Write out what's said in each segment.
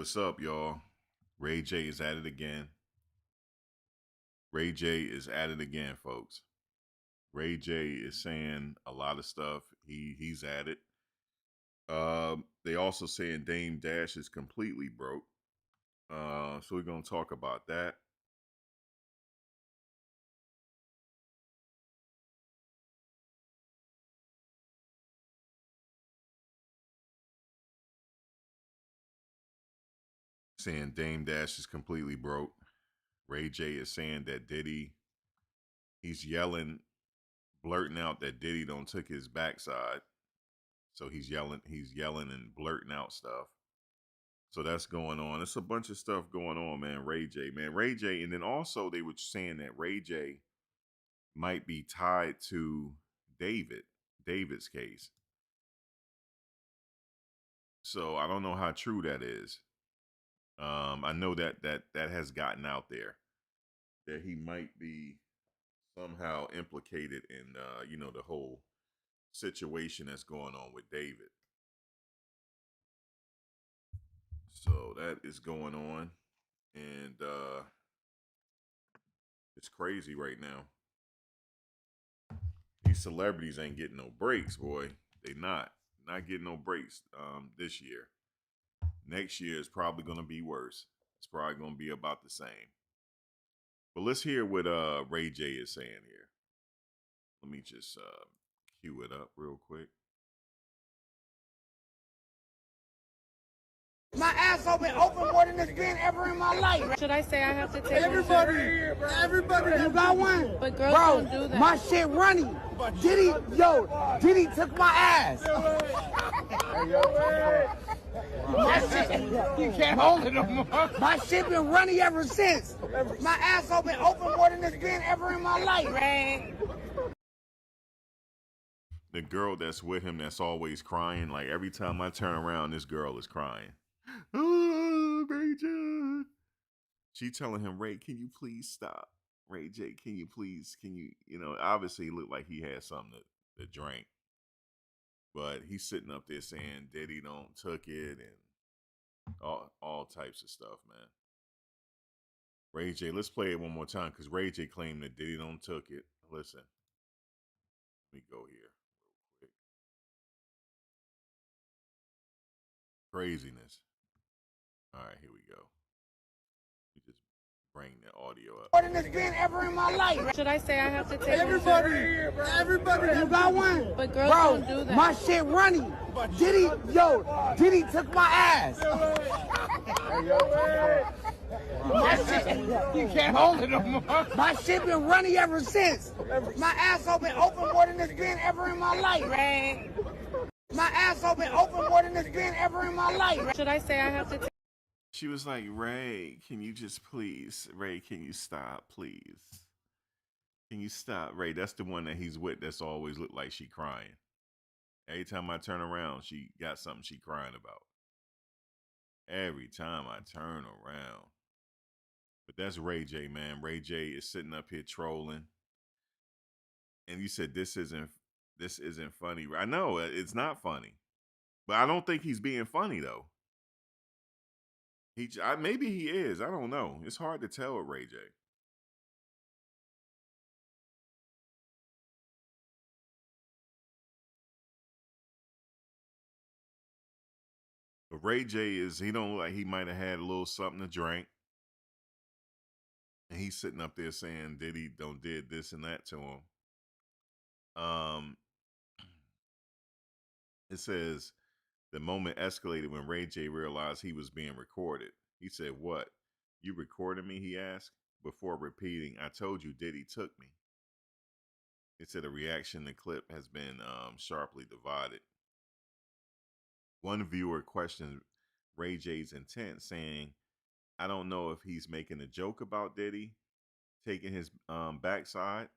What's up, y'all? Ray J is at it again. Ray J is at it again, folks. Ray J is saying a lot of stuff. He's at it. They also saying Dame Dash is completely broke. So we're gonna talk about that. Saying Dame Dash is completely broke. Ray J is saying that Diddy, he's blurting out that Diddy don't took his backside. So he's yelling and blurting out stuff. So that's going on. It's a bunch of stuff going on, man. Ray J, and then also they were saying that Ray J might be tied to David's case. So I don't know how true that is. I know that has gotten out there that he might be somehow implicated in the whole situation that's going on with David. So that is going on, and it's crazy right now. These celebrities ain't getting no breaks, boy. They not getting no breaks this year. Next year is probably gonna be worse. It's probably gonna be about the same. But let's hear what Ray J is saying here. Let me just cue it up real quick. My asshole been open more than it's been ever in my life. Should I say I have to take Everybody, you got one? But girls Bro, don't do that. my shit runny. Diddy took my ass. My shit, you can't hold it no more. My shit been runny ever since. My asshole been open more than it's been ever in my life. Right. The girl that's with him that's always crying, like every time I turn around, this girl is crying. Oh, Ray J. She telling him, Ray, can you please stop? Ray J, can you please, obviously it looked like he had something to drink. But he's sitting up there saying Diddy don't took it and all types of stuff, man. Ray J, let's play it one more time because Ray J claimed that Diddy don't took it. Listen, let me go here real quick. Craziness. All right, here we go. We just bring the audio up. More than it's been ever in my life. Should I say I have to take Everybody, you got one? But girls Bro, don't do that. my shit runny. Diddy took my ass. My shit, you can't hold it no more. My shit been runny ever since. My asshole been open more than it's been ever in my life. Right. My asshole been open more than it's been ever in my life. Should I say I have to take She was like, Ray, can you just please, Ray, can you stop, please? Can you stop? Ray, that's the one that he's with that's always looked like she crying. Every time I turn around, she got something she crying about. Every time I turn around. But that's Ray J, man. Ray J is sitting up here trolling. And you said this isn't funny. I know it's not funny. But I don't think he's being funny though. Maybe he is. I don't know. It's hard to tell with Ray J. But Ray J he don't look like he might have had a little something to drink. And he's sitting up there saying Diddy don't did this and that to him. It says the moment escalated when Ray J realized he was being recorded. He said, "What? You recorded me?" he asked, before repeating, "I told you Diddy took me." It said a reaction to the clip has been sharply divided. One viewer questioned Ray J's intent, saying, "I don't know if he's making a joke about Diddy taking his backside.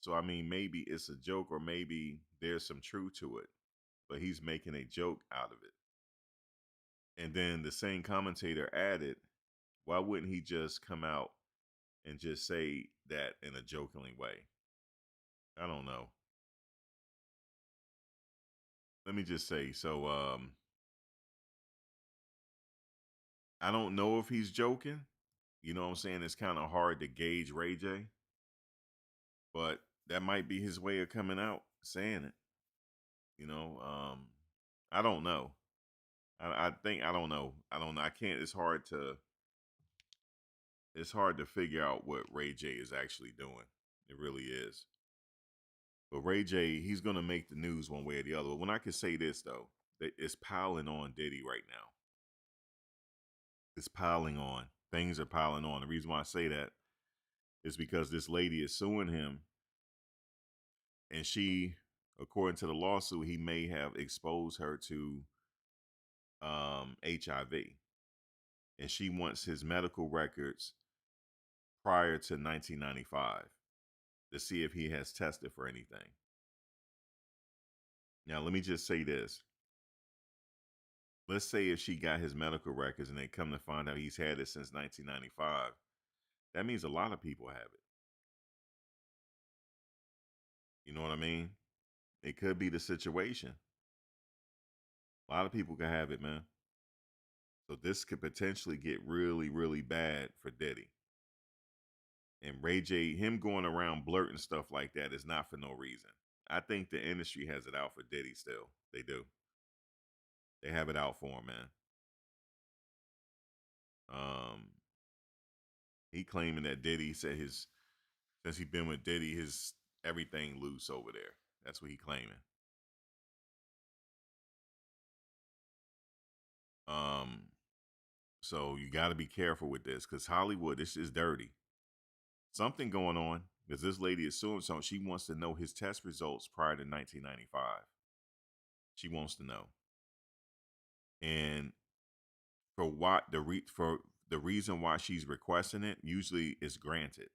So, I mean, maybe it's a joke or maybe there's some truth to it, but he's making a joke out of it." And then the same commentator added, "Why wouldn't he just come out and just say that in a jokingly way?" I don't know. Let me just say, so I don't know if he's joking. You know what I'm saying? It's kind of hard to gauge Ray J, but that might be his way of coming out saying it. You know, I don't know. I think I don't know. I don't know. I can't. It's hard to figure out what Ray J is actually doing. It really is. But Ray J, he's gonna make the news one way or the other. But when I can say this though, it's piling on Diddy right now. It's piling on. Things are piling on. The reason why I say that is because this lady is suing him, and she, according to the lawsuit, he may have exposed her to HIV, and she wants his medical records prior to 1995 to see if he has tested for anything. Now, let me just say this. Let's say if she got his medical records and they come to find out he's had it since 1995, that means a lot of people have it. You know what I mean? It could be the situation. A lot of people can have it, man. So this could potentially get really, really bad for Diddy. And Ray J, him going around blurting stuff like that is not for no reason. I think the industry has it out for Diddy still. They do. They have it out for him, man. He claiming that Diddy said since he been with Diddy, his everything loose over there. That's what he claiming. So you got to be careful with this because Hollywood, this is dirty. Something going on because this lady is suing something. She wants to know his test results prior to 1995. She wants to know, and for the reason why she's requesting it, usually is granted.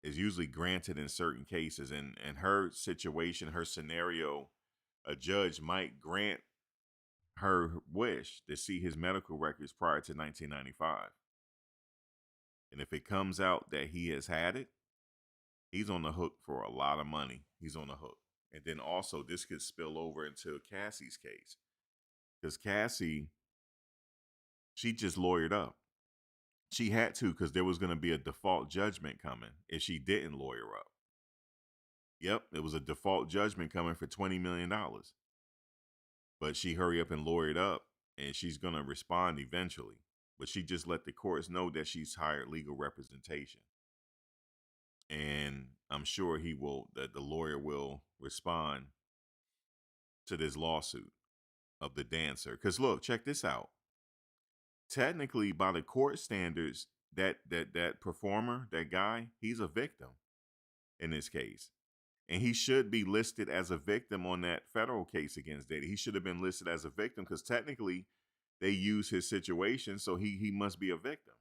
Is usually granted in certain cases, and her situation, her scenario, a judge might grant her wish to see his medical records prior to 1995. And if it comes out that he has had it, he's on the hook for a lot of money. He's on the hook. And then also, this could spill over into Cassie's case. Because Cassie, she just lawyered up. She had to because there was going to be a default judgment coming if she didn't lawyer up. Yep, it was a default judgment coming for $20 million. But she hurry up and lawyered up, and she's going to respond eventually. But she just let the courts know that she's hired legal representation. And I'm sure the lawyer will respond to this lawsuit of the dancer. Because look, check this out. Technically, by the court standards, that performer, that guy, he's a victim in this case. And he should be listed as a victim on that federal case against Diddy. He should have been listed as a victim because technically they use his situation, so he must be a victim.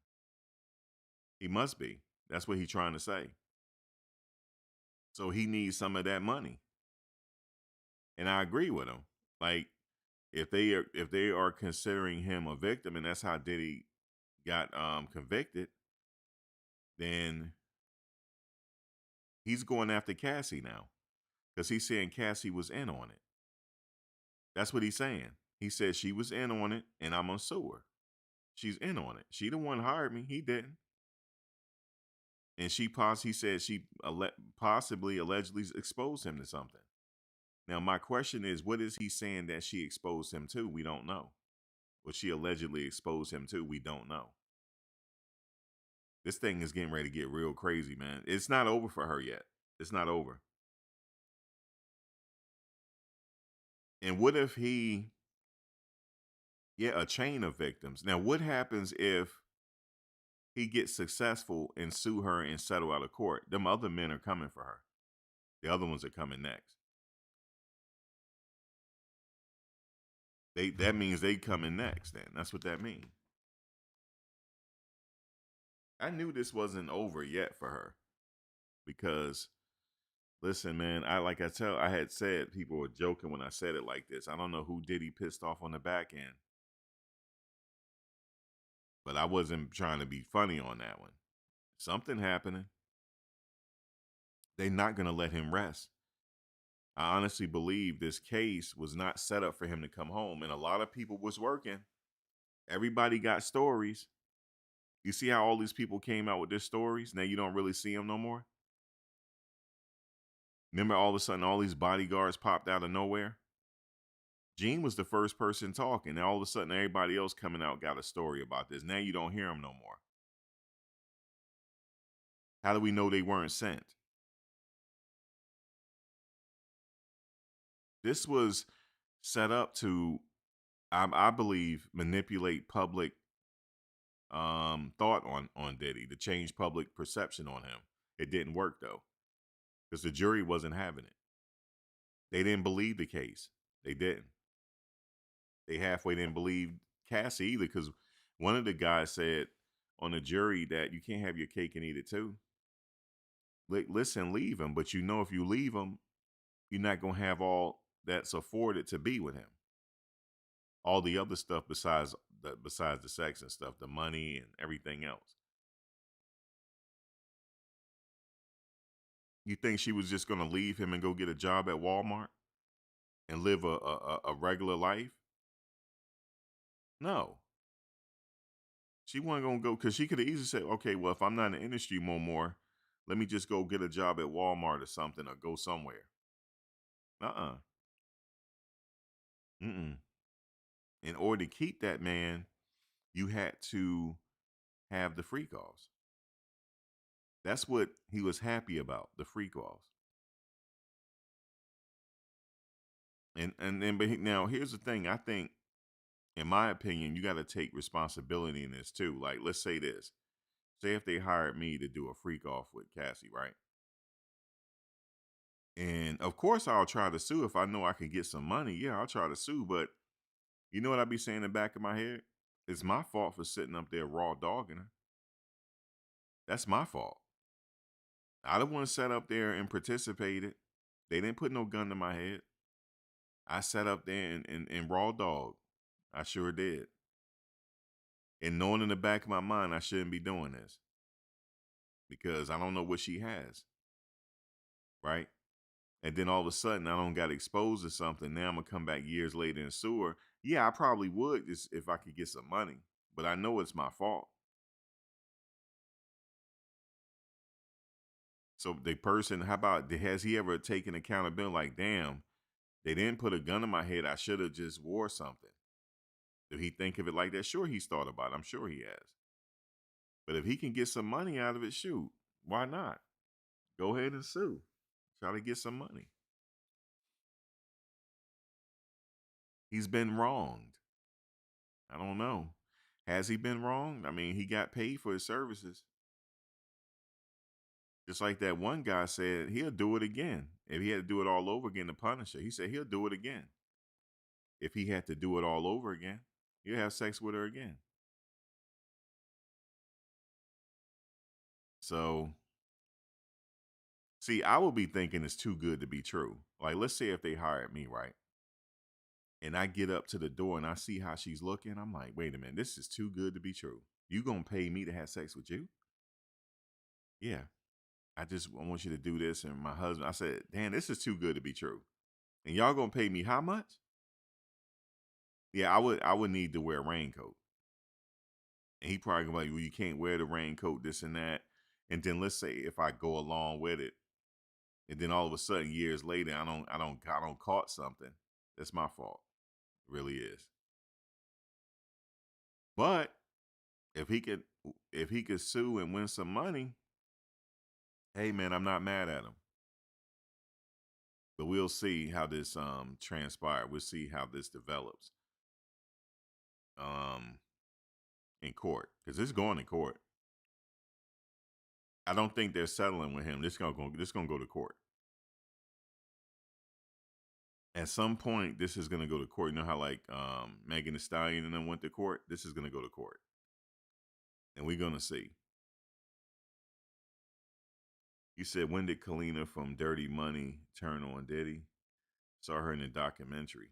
He must be. That's what he's trying to say. So he needs some of that money. And I agree with him. Like, if they are considering him a victim, and that's how Diddy got convicted, then he's going after Cassie now because he's saying Cassie was in on it. That's what he's saying. He said she was in on it, and I'm gonna sue her. She's in on it. She the one hired me. He didn't. And he said she possibly allegedly exposed him to something. Now, my question is, what is he saying that she exposed him to? We don't know. What she allegedly exposed him to, we don't know. This thing is getting ready to get real crazy, man. It's not over for her yet. It's not over. And what if a chain of victims. Now, what happens if he gets successful and sue her and settle out of court? Them other men are coming for her. The other ones are coming next. That means they coming next then. That's what that means. I knew this wasn't over yet for her because, listen, man, I had said people were joking when I said it like this. I don't know who Diddy pissed off on the back end, but I wasn't trying to be funny on that one. Something happening. They're not going to let him rest. I honestly believe this case was not set up for him to come home, and a lot of people was working. Everybody got stories. You see how all these people came out with their stories? Now you don't really see them no more. Remember, all of a sudden, all these bodyguards popped out of nowhere. Gene was the first person talking. Now all of a sudden, everybody else coming out got a story about this. Now you don't hear them no more. How do we know they weren't sent? This was set up to, I believe, manipulate public thought on Diddy, to change public perception on him. It didn't work though, because the jury wasn't having it. They didn't believe the case. They didn't. They halfway didn't believe Cassie either, because one of the guys said on the jury that you can't have your cake and eat it too. Listen, leave him, but if you leave him, you're not gonna have all that's afforded to be with him. All the other stuff besides the sex and stuff, the money and everything else. You think she was just gonna leave him and go get a job at Walmart and live a regular life? No. She wasn't gonna go, because she could have easily said, okay, well, if I'm not in the industry no more, let me just go get a job at Walmart or something, or go somewhere. Mm-mm. In order to keep that man, you had to have the freak offs. That's what he was happy about, the freak offs. But now here's the thing. I think, in my opinion, you got to take responsibility in this too. Like, let's say this. Say if they hired me to do a freak off with Cassie, right? And of course, I'll try to sue if I know I can get some money. Yeah, I'll try to sue. But you know what I'd be saying in the back of my head? It's my fault for sitting up there raw dogging her. That's my fault. I don't want to sit up there and participated. They didn't put no gun to my head. I sat up there and raw dog. I sure did. And knowing in the back of my mind, I shouldn't be doing this, because I don't know what she has. Right? And then all of a sudden, I don't got exposed to something. Now I'm going to come back years later and sue her. Yeah, I probably would, just if I could get some money. But I know it's my fault. So the person, how about, has he ever taken accountability? Like, damn, they didn't put a gun in my head. I should have just wore something. Did he think of it like that? Sure, he's thought about it. I'm sure he has. But if he can get some money out of it, shoot, why not? Go ahead and sue. Try to get some money. He's been wronged. I don't know. Has he been wronged? I mean, he got paid for his services. Just like that one guy said, he'll do it again. If he had to do it all over again to punish her, he said he'll do it again. If he had to do it all over again, he'll have sex with her again. So, see, I would be thinking it's too good to be true. Like, let's say if they hired me, right? And I get up to the door and I see how she's looking. I'm like, wait a minute, this is too good to be true. You gonna pay me to have sex with you? Yeah. I want you to do this. And my husband, I said, damn, this is too good to be true. And y'all gonna pay me how much? Yeah, I would need to wear a raincoat. And he probably gonna be like, well, you can't wear the raincoat, this and that. And then let's say if I go along with it, and then all of a sudden years later, I don't caught something. That's my fault. It really is. But if he could sue and win some money, hey man, I'm not mad at him. But we'll see how this transpires. We'll see how this develops in court, because it's going to court. I don't think they're settling with him. This gonna go to court. At some point, this is gonna go to court. You know how like Megan Thee Stallion and them went to court? This is gonna go to court. And we're gonna see. You said, when did Kalina from Dirty Money turn on Diddy? Saw her in a documentary.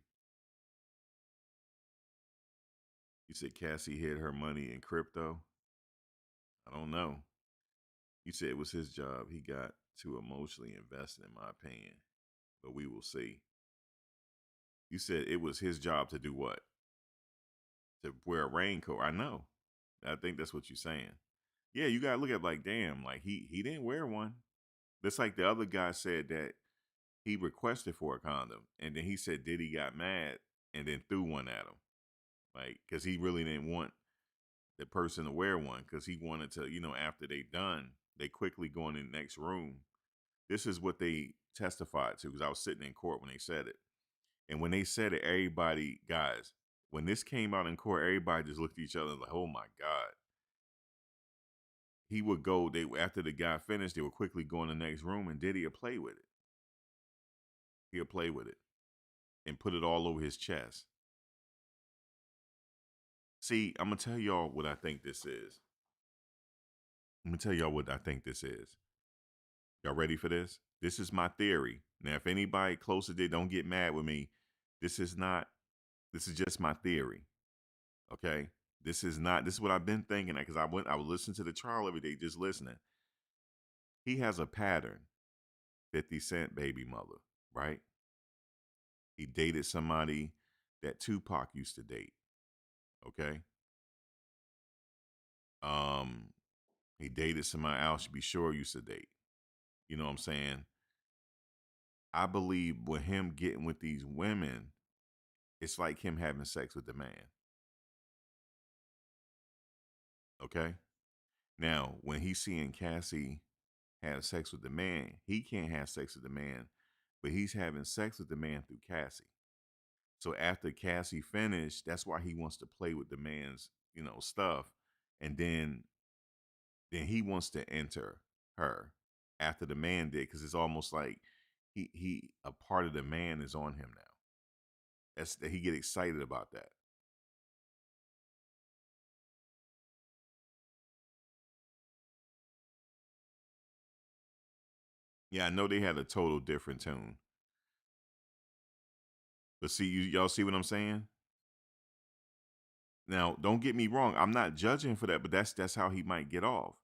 You said Cassie hid her money in crypto. I don't know. You said it was his job. He got too emotionally invested, in my opinion. But we will see. You said it was his job to do what? to wear a raincoat. I know. I think that's what you're saying. Yeah, you gotta look at like, damn, like he didn't wear one. That's like the other guy said that he requested for a condom, and then he said Diddy got mad and then threw one at him, like because he really didn't want the person to wear one because he wanted to, after they done, they quickly go in the next room. This is what they testified to because I was sitting in court when they said it, and when they said it, everybody, guys, when this came out in court, everybody just looked at each other like, "Oh my god." He would go. They after the guy finished, they would quickly go in the next room, and Diddy would play with it. He'll play with it and put it all over his chest. See, I'm gonna tell y'all what I think this is. I'm gonna tell y'all what I think this is. Y'all ready for this? This is my theory. Now, if anybody close to it, don't get mad with me. This is not. This is just my theory. Okay. This is not. This is what I've been thinking because I would listen to the trial every day, just listening. He has a pattern. 50 Cent baby mother, right? He dated somebody that Tupac used to date. Okay. He dated somebody else, be sure used to date. You know what I'm saying? I believe with him getting with these women, it's like him having sex with the man. Okay. Now, when he's seeing Cassie have sex with the man, he can't have sex with the man, but he's having sex with the man through Cassie. So after Cassie finished, that's why he wants to play with the man's, stuff. And then he wants to enter her after the man did, because it's almost like he a part of the man is on him now. That's that he get excited about that. Yeah, I know they had a total different tune, but see, y'all see what I'm saying? Now, don't get me wrong. I'm not judging for that, but that's how he might get off.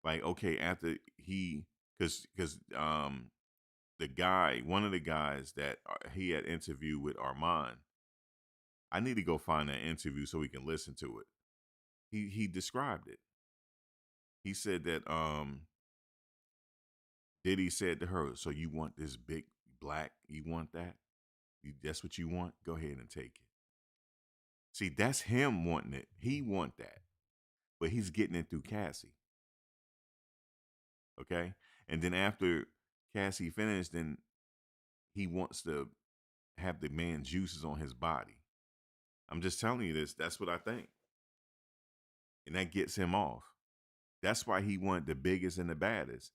Like, okay, after he, because the guy, one of the guys that he had interviewed with Armand, I need to go find that interview so we can listen to it. He described it. He said that Diddy said to her, "So you want this big black? You want that? That's what you want? Go ahead and take it." See, that's him wanting it. He want that, but he's getting it through Cassie. Okay, and then after Cassie finished, then he wants to have the man's juices on his body. I'm just telling you this. That's what I think, and that gets him off. That's why he wanted the biggest and the baddest,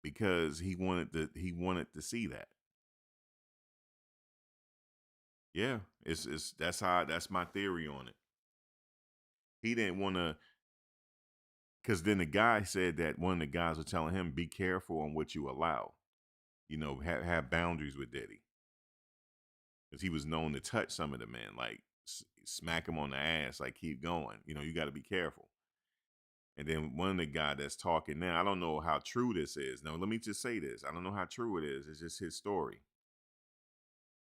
because he wanted to see that. Yeah, it's that's my theory on it. He didn't want to, because then the guy said that one of the guys was telling him, "Be careful on what you allow. Have boundaries with Diddy," because he was known to touch some of the men, like smack him on the ass, like keep going. You got to be careful. And then one of the guy that's talking now, I don't know how true this is. Now, let me just say this: I don't know how true it is. It's just his story.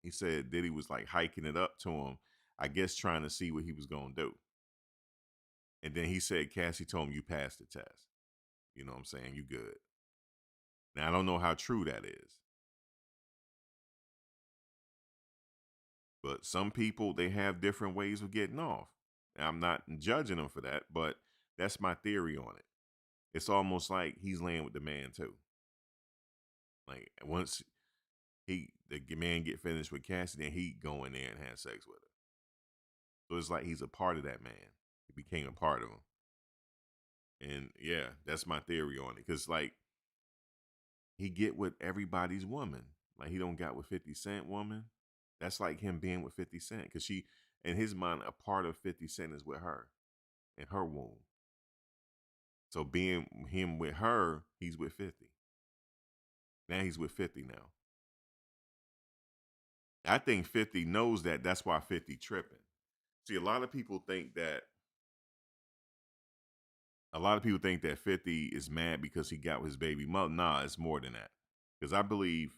He said Diddy was like hiking it up to him, I guess trying to see what he was gonna do. And then he said Cassie told him, "You passed the test." You know what I'm saying? You good. Now I don't know how true that is. But some people, they have different ways of getting off. Now, I'm not judging them for that, but that's my theory on it. It's almost like he's laying with the man too. Like once the man get finished with Cassie, then he go in there and have sex with her. So it's like he's a part of that man. He became a part of him. And yeah, that's my theory on it. Cause like he get with everybody's woman. Like he don't got with 50 Cent woman. That's like him being with 50 Cent. Cause she, in his mind, a part of 50 Cent is with her in her womb. So being him with her, he's with 50. Now he's with 50 now. I think 50 knows that. That's why 50 tripping. See, a lot of people think that 50 is mad because he got with his baby mother. Nah, it's more than that. Because I believe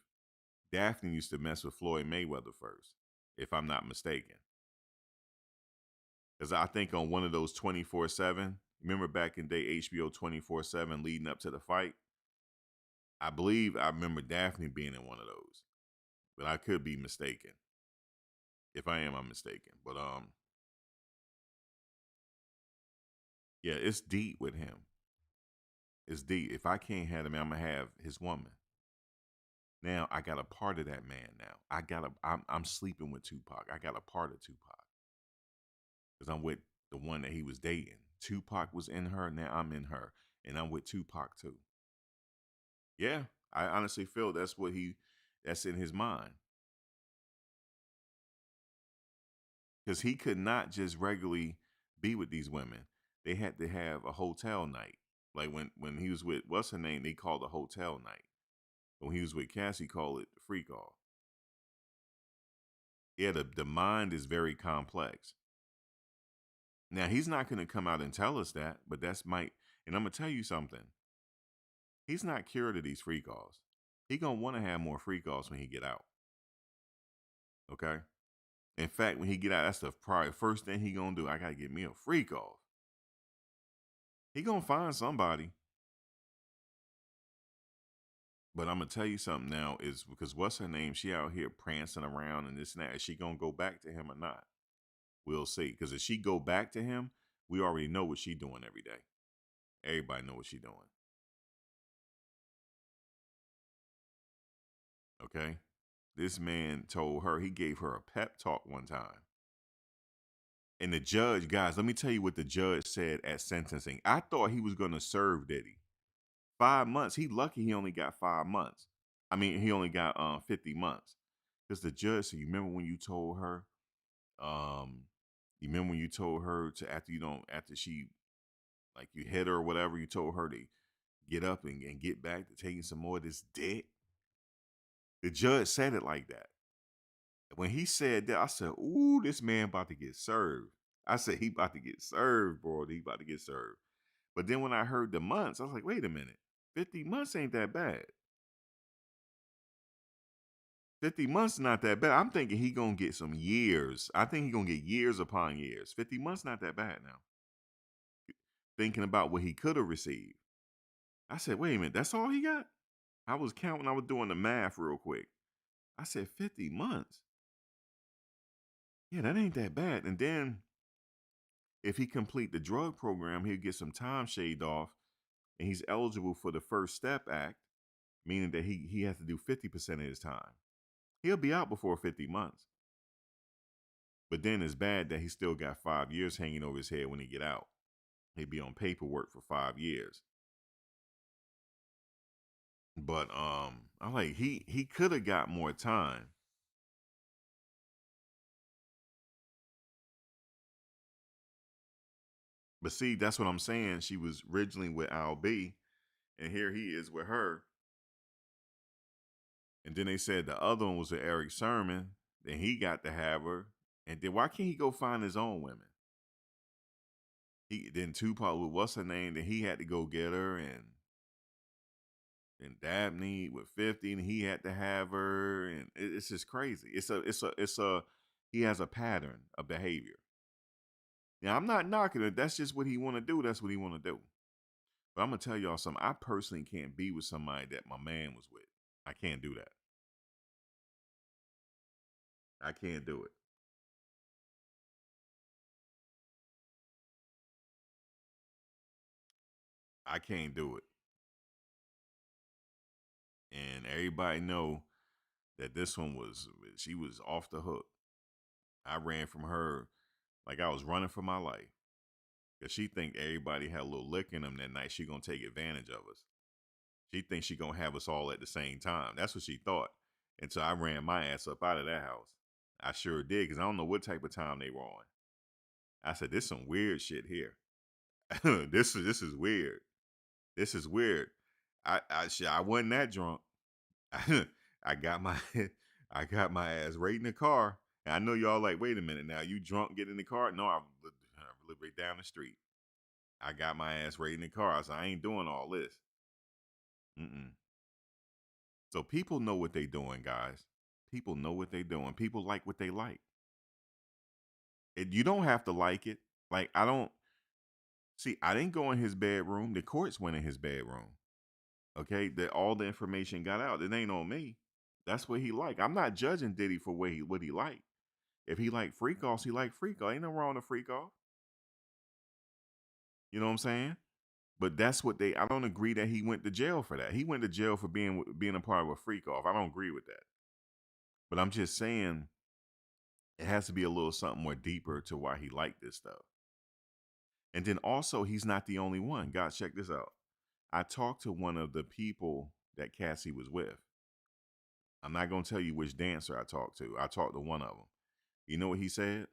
Daphne used to mess with Floyd Mayweather first, if I'm not mistaken. Because I think on one of those 24/7, remember back in day HBO 24/7 leading up to the fight, I believe I remember Daphne being in one of those, but I could be mistaken. If I am, I'm mistaken. But yeah, it's deep with him. It's deep. If I can't have him, I'm gonna have his woman. Now I got a part of that man. Now I'm sleeping with Tupac. I got a part of Tupac because I'm with the one that he was dating. Tupac was in her. Now I'm in her, and I'm with Tupac too. Yeah, I honestly feel that's in his mind because he could not just regularly be with these women. They had to have a hotel night. Like when he was with what's her name, they called it a hotel night. When he was with Cassie, called it freak off. Yeah, the mind is very complex. Now he's not going to come out and tell us that, but that's might. And I'm gonna tell you something. He's not cured of these freak offs. He gonna want to have more freak offs when he get out. Okay. In fact, when he get out, that's the probably first thing he gonna do. I gotta get me a freak off. He gonna find somebody. But I'm gonna tell you something now is because what's her name? She out here prancing around and this and that. Is she gonna go back to him or not? We'll see. Because if she go back to him, we already know what she doing every day. Everybody know what she doing. Okay. This man told her, he gave her a pep talk one time. And the judge, guys, let me tell you what the judge said at sentencing. I thought he was gonna serve Diddy 5 months. He lucky he only got 5 months. I mean, he only got 50 months. Because the judge said, you remember when you told her, to after she like you hit her or whatever, you told her to get up and get back to taking some more of this dick. The judge said it like that. When he said that, I said, ooh, this man about to get served. I said, he about to get served, bro. He about to get served. But then when I heard the months, I was like, wait a minute. 50 months ain't that bad. 50 months not that bad. I'm thinking he gonna get some years. I think he gonna get years upon years. 50 months not that bad now. Thinking about what he could have received. I said, wait a minute, that's all he got? I was counting, I was doing the math real quick. I said 50 months. Yeah, that ain't that bad. And then if he complete the drug program, he'll get some time shaved off and he's eligible for the First Step Act, meaning that he has to do 50% of his time. He'll be out before 50 months. But then it's bad that he still got 5 years hanging over his head when he get out. He'd be on paperwork for 5 years. But I'm like, he could have got more time. But see, that's what I'm saying. She was originally with Al B, and here he is with her. And then they said the other one was with Eric Sermon. Then he got to have her. And then why can't he go find his own women? Then Tupac with what's her name? Then he had to go get her, and Dabney with 50, and he had to have her, and it's just crazy. He has a pattern of behavior. Now I'm not knocking it. That's just what he want to do. That's what he want to do. But I'm gonna tell y'all something. I personally can't be with somebody that my man was with. I can't do that. I can't do it. I can't do it. And everybody know that this one she was off the hook. I ran from her like I was running for my life. Cause she think everybody had a little lick in them that night. She gonna take advantage of us. She thinks she gonna have us all at the same time. That's what she thought. And so I ran my ass up out of that house. I sure did, because I don't know what type of time they were on. I said, this some weird shit here. this is weird. This is weird. I wasn't that drunk. I got my I got my ass right in the car. And I know y'all like, wait a minute now, you drunk, get in the car? No, I live right down the street. I got my ass right in the car. I said, I ain't doing all this. Mm-mm. So people know what they doing, guys. People know what they doing. People like what they like. You don't have to like it. Like, I don't see, I didn't go in his bedroom. The courts went in his bedroom. Okay. That all the information got out. It ain't on me. That's what he like. I'm not judging Diddy for what he like. If he like freak offs, he like freak off. Ain't nothing wrong with freak off. You know what I'm saying? But that's what I don't agree that he went to jail for that. He went to jail for being a part of a freak off. I don't agree with that. But I'm just saying it has to be a little something more deeper to why he liked this stuff. And then also, he's not the only one. Guys, check this out. I talked to one of the people that Cassie was with. I'm not going to tell you which dancer I talked to. I talked to one of them. You know what he said?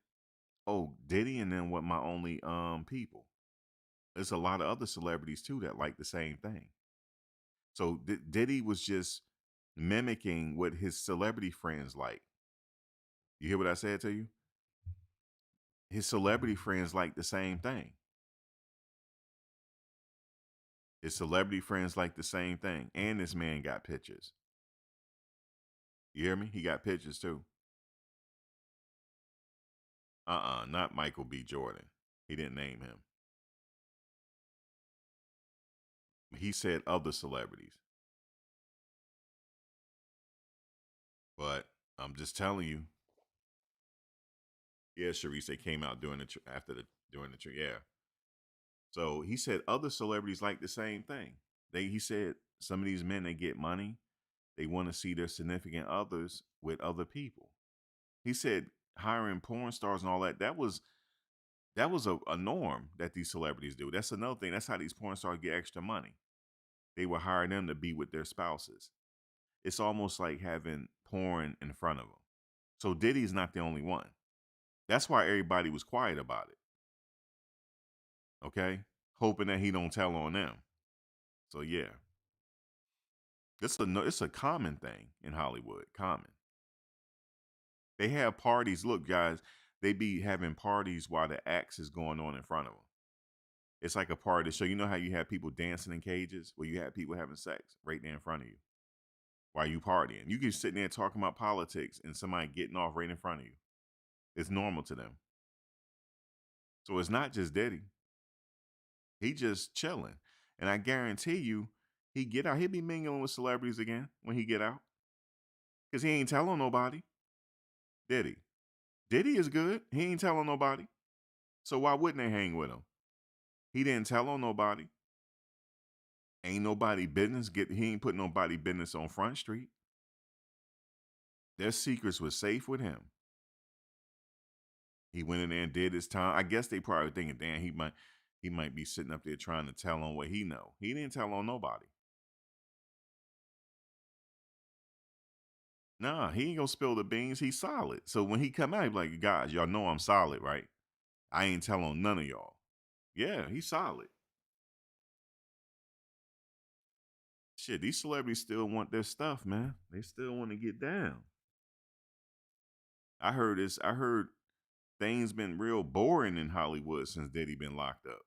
Oh, Diddy and then what my only people. There's a lot of other celebrities too that like the same thing. So Diddy was just mimicking what his celebrity friends like. You hear what I said to you? His celebrity friends like the same thing. His celebrity friends like the same thing. And this man got pictures. You hear me? He got pictures too. Not Michael B. Jordan. He didn't name him. He said other celebrities. But I'm just telling you. Yeah, Sharice, they came out during the trip. Yeah. So he said other celebrities like the same thing. He said some of these men, they get money. They want to see their significant others with other people. He said hiring porn stars and all that. That was a norm that these celebrities do. That's another thing. That's how these porn stars get extra money. They would hire them to be with their spouses. It's almost like having porn in front of them. So Diddy's not the only one. That's why everybody was quiet about it. Okay? Hoping that he don't tell on them. So yeah. It's a common thing in Hollywood. Common. They have parties. Look, guys, they be having parties while the acts is going on in front of them. It's like a party. So you know how you have people dancing in cages? Well, you have people having sex right there in front of you while you partying. You can sit there talking about politics and somebody getting off right in front of you. It's normal to them. So it's not just Diddy. He just chilling. And I guarantee you, he get out. He'll be mingling with celebrities again when he get out. Because he ain't telling nobody. Diddy. Diddy is good. He ain't telling nobody. So why wouldn't they hang with him? He didn't tell on nobody. Ain't nobody business. He ain't put nobody business on Front Street. Their secrets were safe with him. He went in there and did his time. I guess they probably thinking, damn, he might be sitting up there trying to tell on what he know. He didn't tell on nobody. Nah, he ain't gonna spill the beans. He's solid. So when he come out, he be like, guys, y'all know I'm solid, right? I ain't tell on none of y'all. Yeah, he's solid. Shit, these celebrities still want their stuff, man. They still want to get down. I heard things been real boring in Hollywood since Diddy been locked up.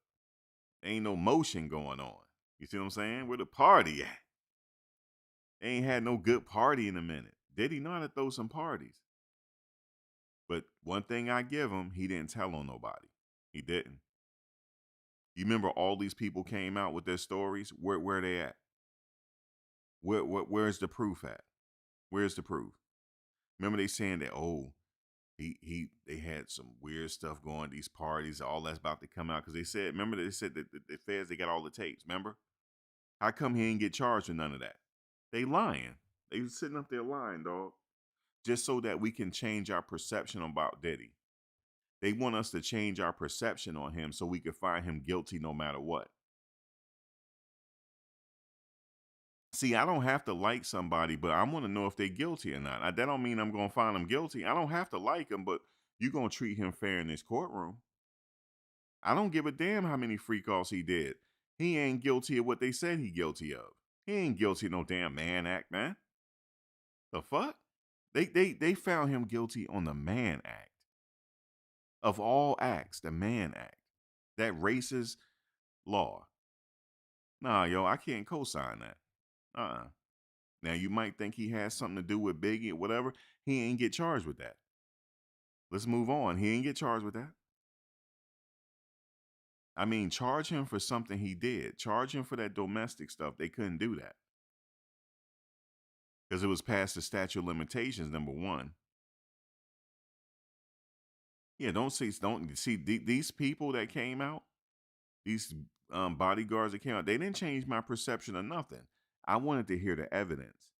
Ain't no motion going on. You see what I'm saying? Where the party at? They ain't had no good party in a minute. Diddy know how to throw some parties. But one thing I give him, he didn't tell on nobody. He didn't. You remember all these people came out with their stories? Where they at? Where's the proof at? Where's the proof? Remember they saying that, oh, they had some weird stuff going, these parties, all that's about to come out. Because they said that the feds, they got all the tapes, remember? How come he ain't get charged with none of that? They lying. They was sitting up there lying, dog. Just so that we can change our perception about Diddy. They want us to change our perception on him so we can find him guilty no matter what. See, I don't have to like somebody, but I want to know if they're guilty or not. That don't mean I'm going to find them guilty. I don't have to like him, but you're going to treat him fair in this courtroom. I don't give a damn how many freak offs he did. He ain't guilty of what they said he guilty of. He ain't guilty of no damn Mann Act, man. The fuck? They found him guilty on the Mann Act. Of all acts, the Mann Act. That racist law. Nah, yo, I can't co-sign that. Now, you might think he has something to do with Biggie or whatever. He ain't get charged with that. Let's move on. He ain't get charged with that. I mean, charge him for something he did. Charge him for that domestic stuff. They couldn't do that because it was past the statute of limitations. Number one, yeah. Don't see these people that came out. These bodyguards that came out. They didn't change my perception of nothing. I wanted to hear the evidence,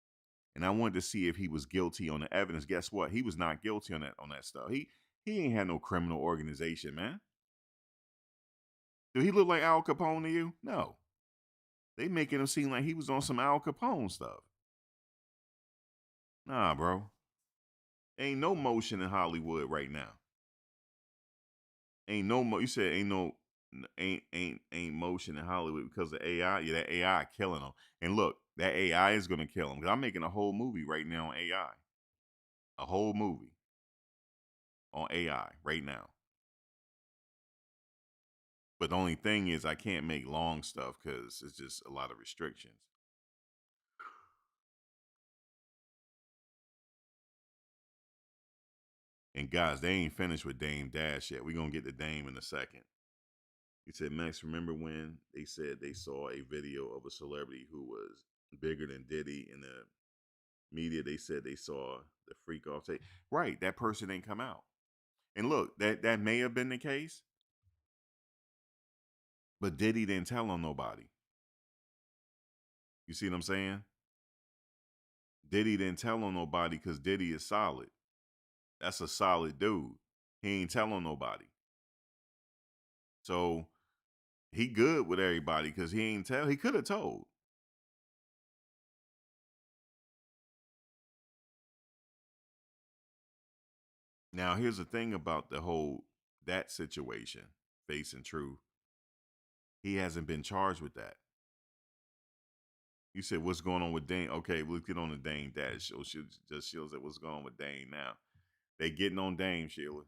and I wanted to see if he was guilty on the evidence. Guess what? He was not guilty on that stuff. He ain't had no criminal organization, man. Do he look like Al Capone to you? No. They making him seem like he was on some Al Capone stuff. Nah, bro. Ain't no motion in Hollywood right now. Ain't no you said ain't motion in Hollywood because of AI. Yeah, that AI killing them. And look, that AI is gonna kill them. I'm making a whole movie right now on AI. A whole movie on AI right now. But the only thing is I can't make long stuff because it's just a lot of restrictions. And guys, they ain't finished with Dame Dash yet. We're gonna get to Dame in a second. He said, Max, remember when they said they saw a video of a celebrity who was bigger than Diddy in the media? They said they saw the freak off tape. Right, that person ain't come out. And look, that may have been the case, but Diddy didn't tell on nobody. You see what I'm saying? Diddy didn't tell on nobody because Diddy is solid. That's a solid dude. He ain't tell on nobody. So he good with everybody because he ain't tell. He could have told. Now, here's the thing about that situation, facing truth. He hasn't been charged with that. You said, what's going on with Dane? Okay, let's get on the Dane Dash show. Sheila said, what's going on with Dane now? They getting on Dame, Sheila.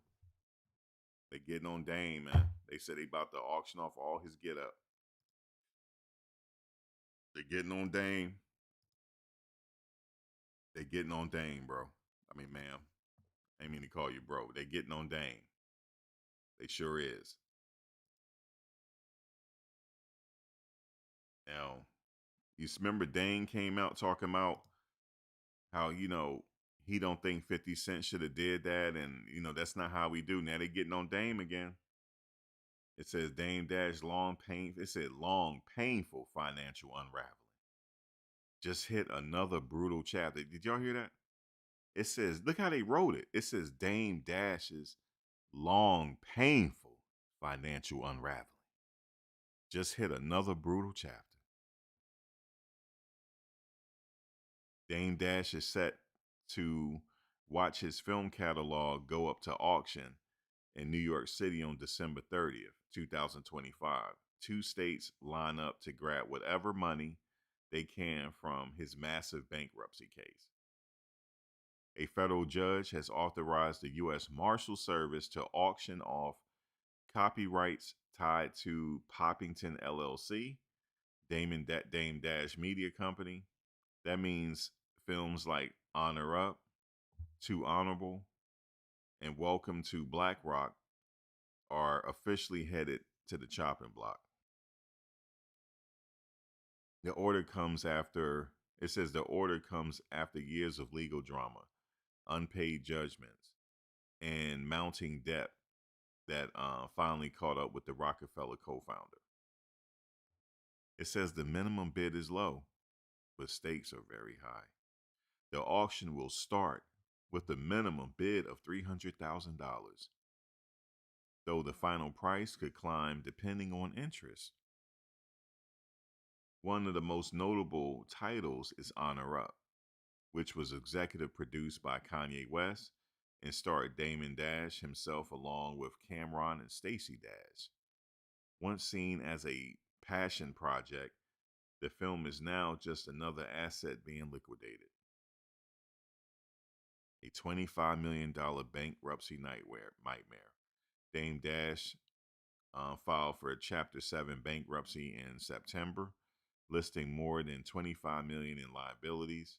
They getting on Dame, man. They said they about to auction off all his get up. They getting on Dame. They getting on Dame, bro. I mean, ma'am. I ain't mean to call you bro. They getting on Dame. They sure is. Now, you remember Dane came out talking about how, he don't think 50 Cent should have did that. And, that's not how we do. Now they getting on Dame again. It says Dame Dash it said long, painful financial unraveling. Just hit another brutal chapter. Did y'all hear that? It says, look how they wrote it. It says Dame Dash's long, painful financial unraveling. Just hit another brutal chapter. Dame Dash is set to watch his film catalog go up to auction in New York City on December 30th, 2025. Two states line up to grab whatever money they can from his massive bankruptcy case. A federal judge has authorized the U.S. Marshal Service to auction off copyrights tied to Poppington LLC, Dame Dash Media Company. That means films like Honor Up, Too Honorable, and Welcome to Black Rock are officially headed to the chopping block. The order comes after years of legal drama, unpaid judgments, and mounting debt that finally caught up with the Rockefeller co-founder. It says the minimum bid is low, but stakes are very high. The auction will start with a minimum bid of $300,000, though the final price could climb depending on interest. One of the most notable titles is Honor Up, which was executive produced by Kanye West and starred Damon Dash himself along with Cameron and Stacey Dash. Once seen as a passion project, the film is now just another asset being liquidated. A $25 million bankruptcy nightmare. Dame Dash filed for a Chapter 7 bankruptcy in September, listing more than $25 million in liabilities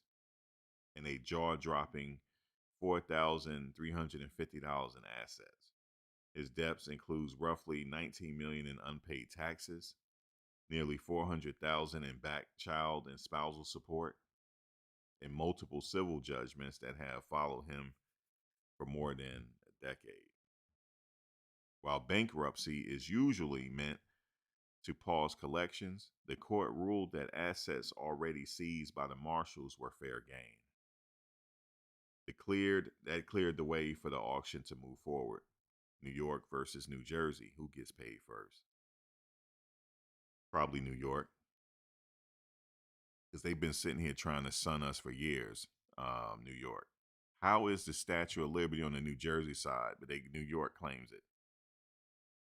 and a jaw-dropping $4,350 in assets. His debts includes roughly 19 million in unpaid taxes, nearly 400,000 in back child and spousal support, and multiple civil judgments that have followed him for more than a decade. While bankruptcy is usually meant to pause collections, the court ruled that assets already seized by the marshals were fair game. That cleared the way for the auction to move forward. New York versus New Jersey. Who gets paid first? Probably New York, because they've been sitting here trying to sun us for years. New York. How is the Statue of Liberty on the New Jersey side, but New York claims it?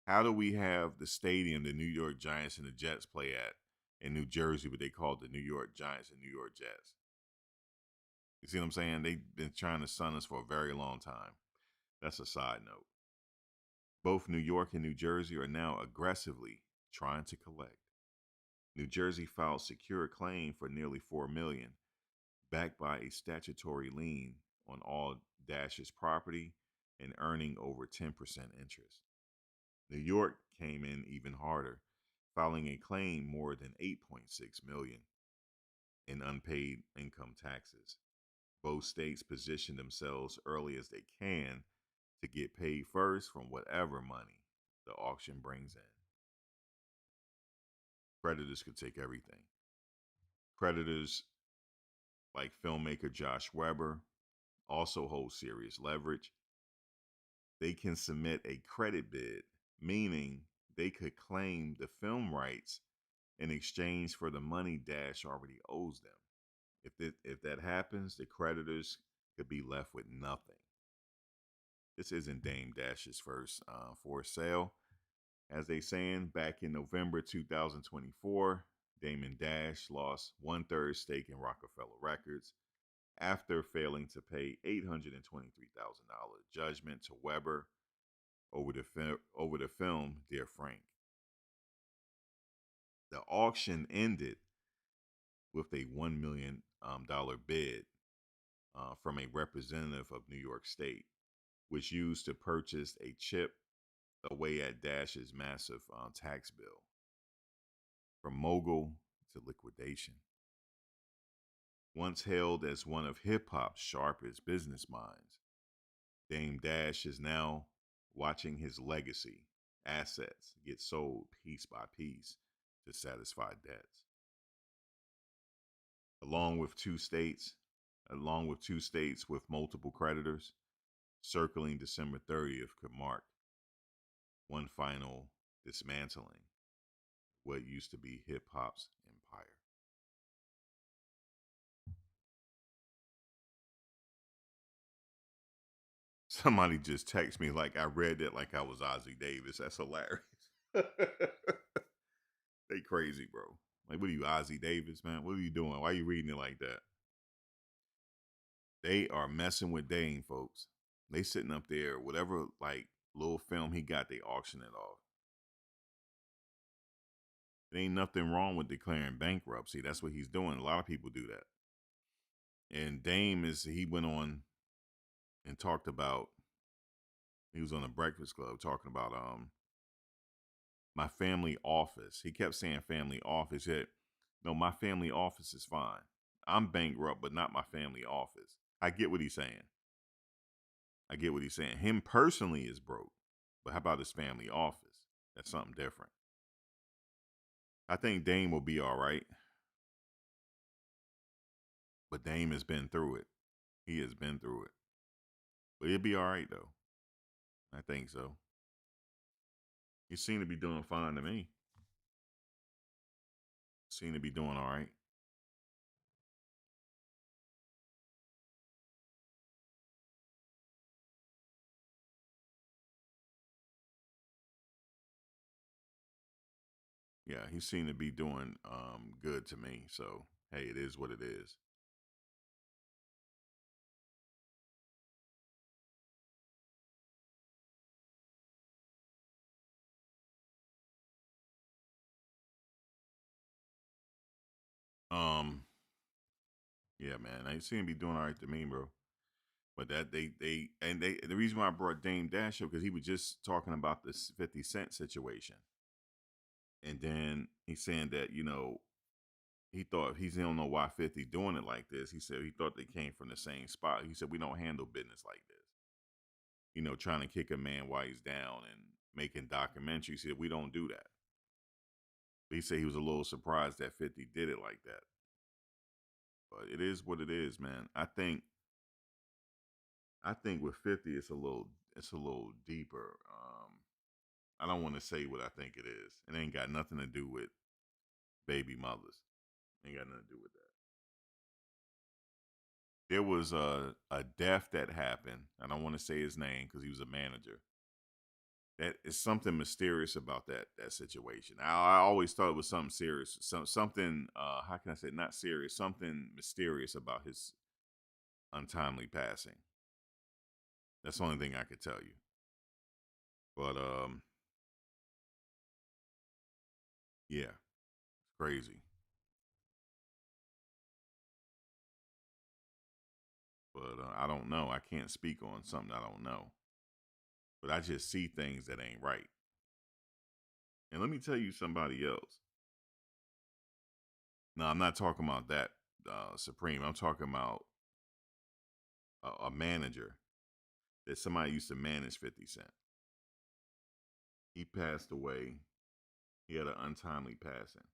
How do we have the stadium the New York Giants and the Jets play at in New Jersey, but they call it the New York Giants and New York Jets? You see what I'm saying? They've been trying to sun us for a very long time. That's a side note. Both New York and New Jersey are now aggressively trying to collect. New Jersey filed secure claim for nearly $4 million, backed by a statutory lien on all Dash's property and earning over 10% interest. New York came in even harder, filing a claim more than $8.6 million in unpaid income taxes. Both states position themselves early as they can to get paid first from whatever money the auction brings in. Creditors could take everything. Creditors like filmmaker Josh Weber also hold serious leverage. They can submit a credit bid, meaning they could claim the film rights in exchange for the money Dash already owes them. If that happens, the creditors could be left with nothing. This isn't Dame Dash's first forced sale. As they saying, back in November 2024, Damon Dash lost 1/3 stake in Rockefeller Records after failing to pay $823,000 judgment to Weber over the film Dear Frank. The auction ended with a $1 million bid from a representative of New York State, which used to purchase a chip away at Dash's massive tax bill. From mogul to liquidation. Once hailed as one of hip-hop's sharpest business minds, Dame Dash is now watching his legacy, assets, get sold piece by piece to satisfy debts. Along with two states with multiple creditors, circling December 30th could mark one final dismantling what used to be hip-hop's empire. Somebody just texted me like I read that like I was Ozzie Davis. That's hilarious. They crazy, bro. Like, what are you, Ozzie Davis, man? What are you doing? Why are you reading it like that? They are messing with Dame, folks. They sitting up there, whatever like little film he got, they auction it off. There ain't nothing wrong with declaring bankruptcy. That's what he's doing. A lot of people do that. And Dame he went on and talked about, he was on the Breakfast Club talking about my family office. He kept saying family office. He said, no, my family office is fine. I'm bankrupt, but not my family office. I get what he's saying. Him personally is broke, but how about his family office? That's something different. I think Dame will be all right, but Dame has been through it. He has been through it. But he'll be all right, though. I think so. He seemed to be doing fine to me. Seemed to be doing all right. Yeah, he seemed to be doing good to me. So, hey, it is what it is. Yeah, man, he seemed to be doing all right to me, bro. But that the reason why I brought Dame Dash up because he was just talking about this 50 Cent situation. And then he's saying that, he thought he don't know why 50 doing it like this. He said he thought they came from the same spot. He said we don't handle business like this. Trying to kick a man while he's down and making documentaries. He said we don't do that. But he said he was a little surprised that 50 did it like that. But it is what it is, man. I think with 50 it's a little deeper. I don't want to say what I think it is. It ain't got nothing to do with baby mothers. Ain't got nothing to do with that. There was a death that happened. I don't want to say his name because he was a manager. That is something mysterious about that situation. I always thought it was something serious, something. How can I say not serious? Something mysterious about his untimely passing. That's the only thing I could tell you. But yeah, it's crazy. But I don't know. I can't speak on something I don't know. But I just see things that ain't right. And let me tell you somebody else. No, I'm not talking about that Supreme. I'm talking about a manager that somebody used to manage 50 Cent. He passed away. He had an untimely passing.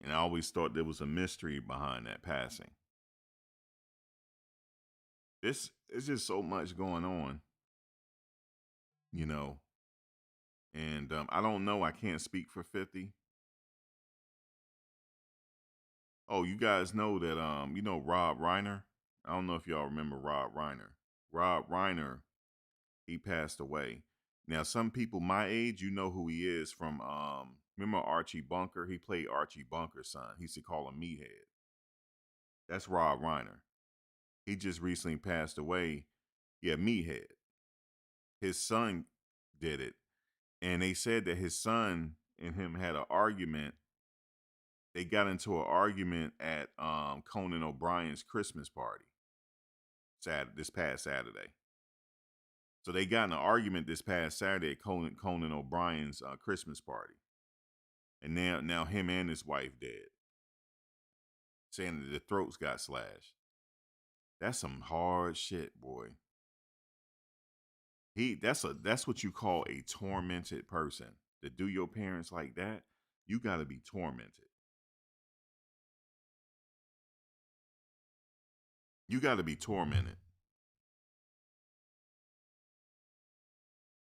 And I always thought there was a mystery behind that passing. It's just so much going on, And I don't know. I can't speak for 50. Oh, you guys know that Rob Reiner? I don't know if y'all remember Rob Reiner. Rob Reiner, he passed away. Now, some people my age, you know who he is from remember Archie Bunker? He played Archie Bunker's son. He used to call him Meathead. That's Rob Reiner. He just recently passed away. Yeah, Meathead. His son did it. And they said that his son and him had an argument. They got into an argument at Conan O'Brien's Christmas party this past Saturday. So they got in an argument this past Saturday at Conan O'Brien's Christmas party. And now him and his wife dead. Saying that the throats got slashed. That's some hard shit, boy. That's what you call a tormented person. To do your parents like that, you gotta be tormented. You gotta be tormented.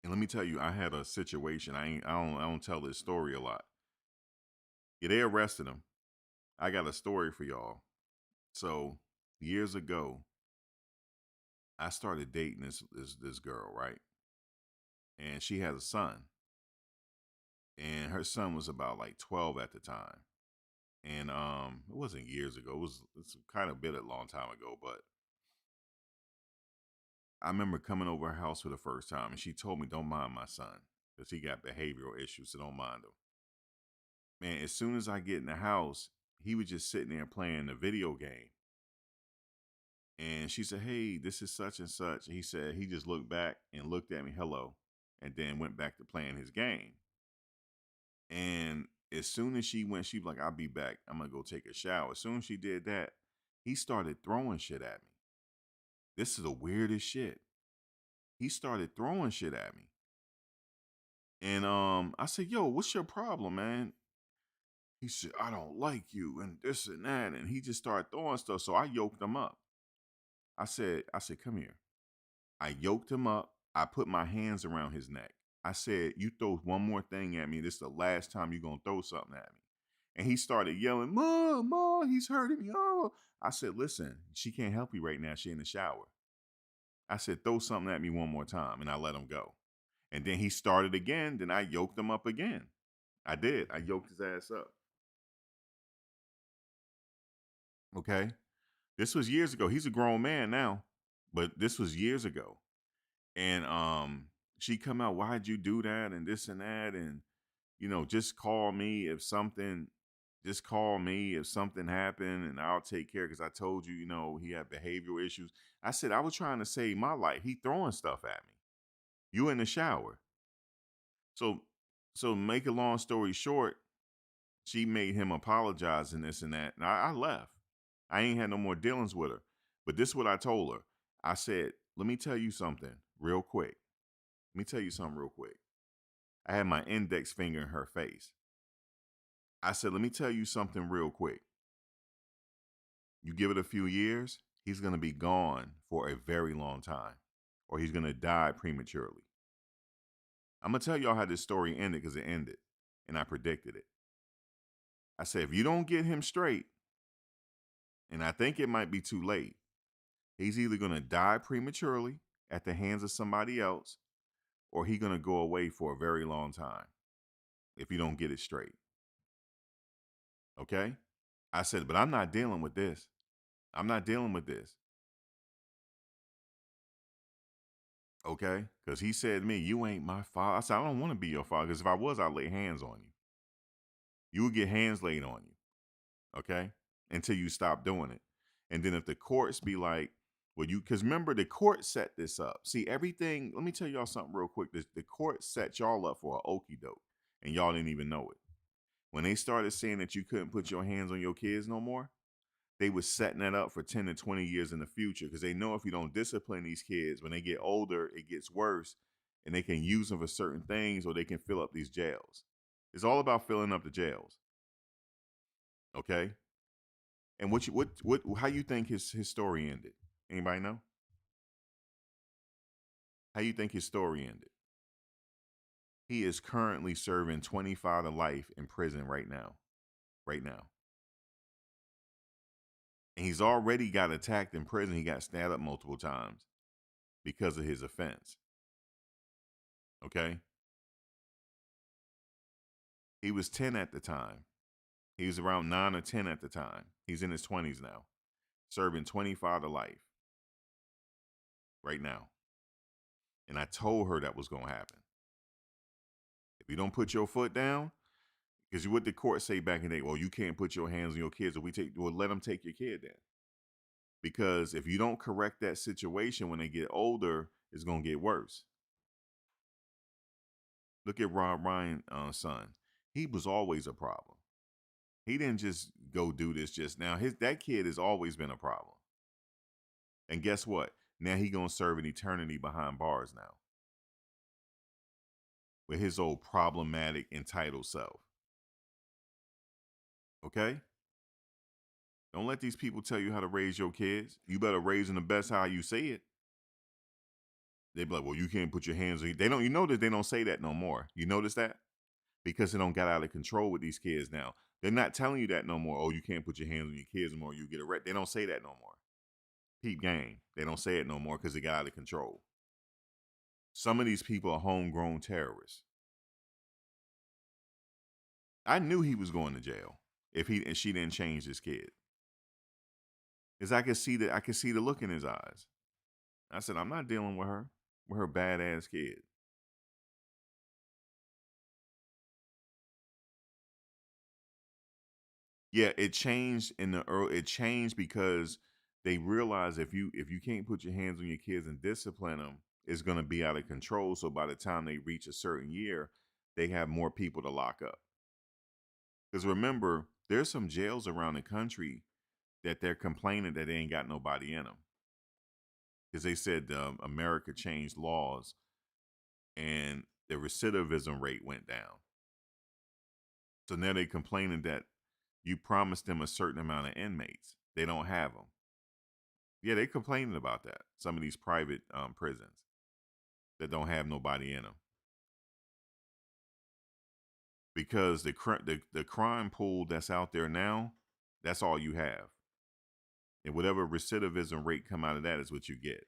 And let me tell you, I had a situation. I don't tell this story a lot. Yeah, they arrested him. I got a story for y'all. So years ago, I started dating this girl, right? And she has a son. And her son was about like 12 at the time. And it wasn't years ago. It's kind of been a long time ago, but I remember coming over her house for the first time, and she told me, "Don't mind my son, because he got behavioral issues, so don't mind him." Man, as soon as I get in the house, he was just sitting there playing the video game. And she said, "Hey, this is such and such." He said he just looked back and looked at me, "Hello," and then went back to playing his game. And as soon as she went, she was like, "I'll be back. I'm gonna go take a shower." As soon as she did that, he started throwing shit at me. This is the weirdest shit. He started throwing shit at me. And I said, "Yo, what's your problem, man?" He said, "I don't like you and this and that." And he just started throwing stuff. So I yoked him up. I said, "Come here." I yoked him up. I put my hands around his neck. I said, "You throw one more thing at me, this is the last time you're gonna throw something at me." And he started yelling, "Mom, Mom, he's hurting me." Oh. I said, "Listen, she can't help you right now. She's in the shower." I said, "Throw something at me one more time," and I let him go. And then he started again. Then I yoked him up again. I did. I yoked his ass up. Okay. This was years ago. He's a grown man now, but this was years ago. And she come out, "Why'd you do that?" And this and that. And, just call me if something. Just call me if something happened and I'll take care because I told you, he had behavioral issues. I said, I was trying to save my life. He throwing stuff at me. You in the shower. So, make a long story short, she made him apologize and this and that. And I left. I ain't had no more dealings with her. But this is what I told her. I said, let me tell you something real quick. I had my index finger in her face. I said, let me tell you something real quick. You give it a few years, he's going to be gone for a very long time, or he's going to die prematurely. I'm going to tell y'all how this story ended because it ended, and I predicted it. I said, if you don't get him straight, and I think it might be too late, he's either going to die prematurely at the hands of somebody else, or he's going to go away for a very long time if you don't get it straight. Okay? I said, but I'm not dealing with this. Okay? Because he said to me, you ain't my father. I said, I don't want to be your father because if I was, I'd lay hands on you. You would get hands laid on you. Okay? Until you stop doing it. And then if the courts be like, well, because remember, the court set this up. See, everything, let me tell y'all something real quick. The court set y'all up for an okie doke, and y'all didn't even know it. When they started saying that you couldn't put your hands on your kids no more, they was setting that up for 10 to 20 years in the future because they know if you don't discipline these kids, when they get older, it gets worse, and they can use them for certain things or they can fill up these jails. It's all about filling up the jails. Okay? And how you think his story ended? Anybody know? How you think his story ended? He is currently serving 25 to life in prison right now. Right now. And he's already got attacked in prison. He got stabbed up multiple times because of his offense. Okay? He was 10 at the time. He was around 9 or 10 at the time. He's in his 20s now, serving 25 to life right now. And I told her that was going to happen. If you don't put your foot down, because what the court say back in the day, well, you can't put your hands on your kids, or we'll let them take your kid then. Because if you don't correct that situation when they get older, it's going to get worse. Look at Rob Ryan's son. He was always a problem. He didn't just go do this just now. That kid has always been a problem. And guess what? Now he going to serve an eternity behind bars now. With his old problematic, entitled self. Okay? Don't let these people tell you how to raise your kids. You better raise them the best how you say it. They be like, well, you can't put your hands on. They don't. You notice they don't say that no more. You notice that? Because they don't get out of control with these kids now. They're not telling you that no more. Oh, you can't put your hands on your kids no more. You get arrested. They don't say that no more. Peep game. They don't say it no more because they got out of control. Some of these people are homegrown terrorists. I knew he was going to jail if she didn't change this kid. Because I could see the look in his eyes. I said, I'm not dealing with her badass kid. Yeah, it changed it changed because they realized if you can't put your hands on your kids and discipline them, it's going to be out of control. So by the time they reach a certain year, they have more people to lock up. Because remember, there's some jails around the country that they're complaining that they ain't got nobody in them. Because they said America changed laws and the recidivism rate went down. So now they're complaining that you promised them a certain amount of inmates. They don't have them. Yeah, they complaining about that. Some of these private prisons that don't have nobody in them. Because the crime pool that's out there now, that's all you have. And whatever recidivism rate come out of that is what you get.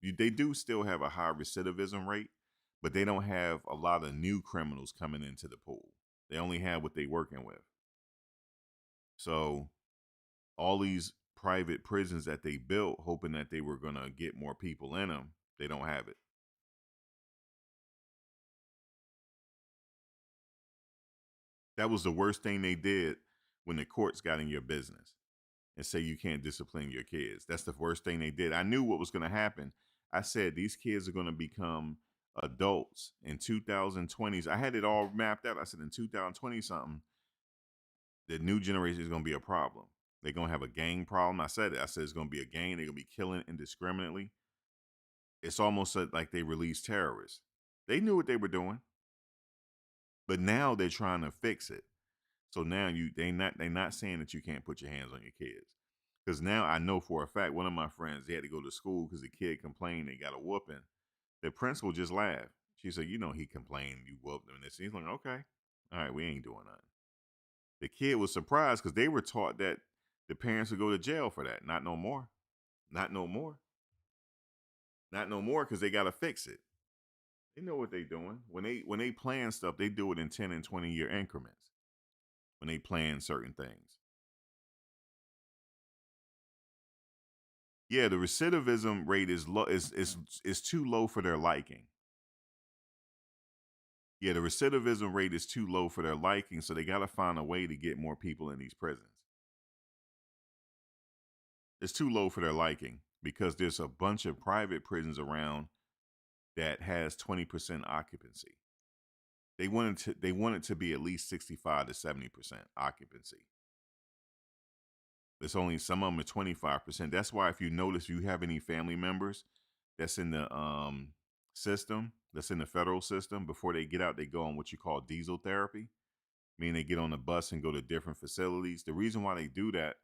They do still have a high recidivism rate, but they don't have a lot of new criminals coming into the pool. They only have what they're working with. So all these private prisons that they built, hoping that they were going to get more people in them, they don't have it. That was the worst thing they did when the courts got in your business and say you can't discipline your kids. That's the worst thing they did. I knew what was going to happen. I said these kids are going to become adults in 2020s. I had it all mapped out. I said in 2020 something, the new generation is going to be a problem. They're going to have a gang problem. I said it. I said it's going to be a gang. They're going to be killing indiscriminately. It's almost like they released terrorists. They knew what they were doing, but now they're trying to fix it. So now they're not saying that you can't put your hands on your kids. Because now I know for a fact, one of my friends, they had to go to school because the kid complained they got a whooping. The principal just laughed. She said, he complained, you whooped him. And he's like, okay, all right, we ain't doing nothing. The kid was surprised because they were taught that the parents would go to jail for that. Not no more. Not no more. Not no more because they got to fix it. They know what they're doing. When they plan stuff, they do it in 10 and 20 year increments. When they plan certain things. Yeah, the recidivism rate is low, is too low for their liking. Yeah, the recidivism rate is too low for their liking, so they got to find a way to get more people in these prisons. It's too low for their liking because there's a bunch of private prisons around that has 20% occupancy. They want it to be at least 65 to 70% occupancy. It's only some of them are 25%. That's why if you notice you have any family members that's in the system, that's in the federal system, before they get out, they go on what you call diesel therapy, meaning they get on the bus and go to different facilities. The reason why they do that